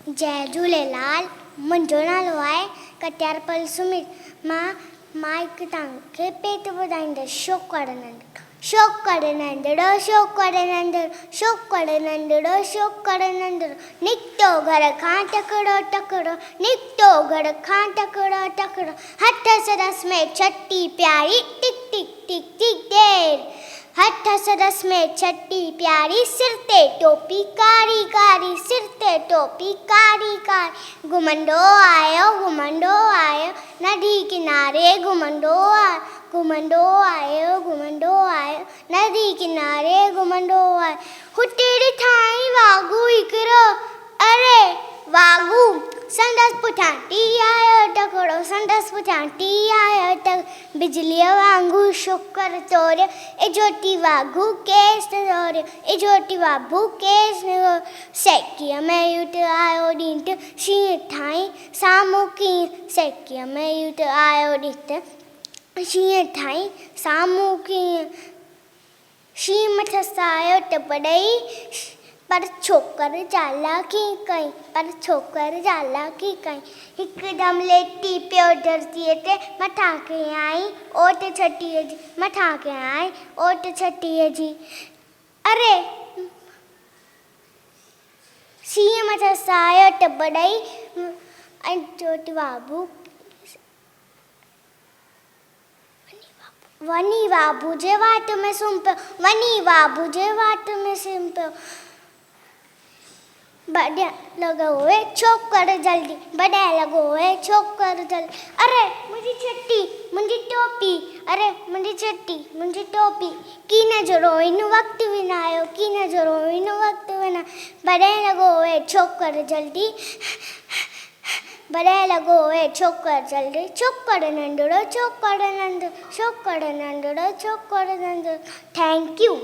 जय झूलेलाल। मुंहिंजो नालो आहे कटियारपल सुमित। मां हिकु तव्हांखे पेट ॿुधाईंदसि। शोकर नंढड़ो शोकर नंढड़ो शोकर नंढड़ो शोकर नंढड़ो शोकर नंढड़ो निकितो घर खां टकड़ो टकड़ो निकितो घर खां टकड़ो टकड़ो हथ सरस में छटी प्यारी टिक टिक टिक टिक देर हथ सरस में छटी प्यारी सिर ते टोपी कारी कारी सिर ते टोपी कारी कारी घुमंदो आयो नदी किनारे घुमंदो आयो नदी किनारे घुमंदो आयो हुते ॾिठाई वाघू हिकिड़ो। अरे वाघू संदसि पुठियां टी आयो टकड़ो संदसि पुठियां टी आयो टक बिजलीअ वांगुरु शुकर तोरियो ए जोटी वाघू केस तोरियो ए जोटी वाघू केस सेकीअ में युट आयो ॾींहुं शींहं ठाही साम्हूं कीअं सेकीअ में युट आयो ॾींहुं शींहं ठाही साम्हूं कीअं शींहं मथसि आयो टप ॾेई पर छोकर चालाकी कई हिकदमि लेटी पियो धरतीअ ते मथां खे आई ओट छटीअ जी। अरे शींहं मथसि आयो टप ॾेई ऐं चोटी बाबू वञी बाबू जे वाट में सुम्ही पियो बॾिया लॻो है छोकर जल्दी बॾाए लॻो है छोकर जल्दी। अरे मुंहिंजी छटी मुंहिंजी टोपी अरे मुंहिंजी टोपी कीन जो रोइन वक़्तु विञायो बॾाए लॻो है छोकर जल्दी बॾाए लॻो है छोकर जल्दी छोकर नंढड़ो थैंक यू।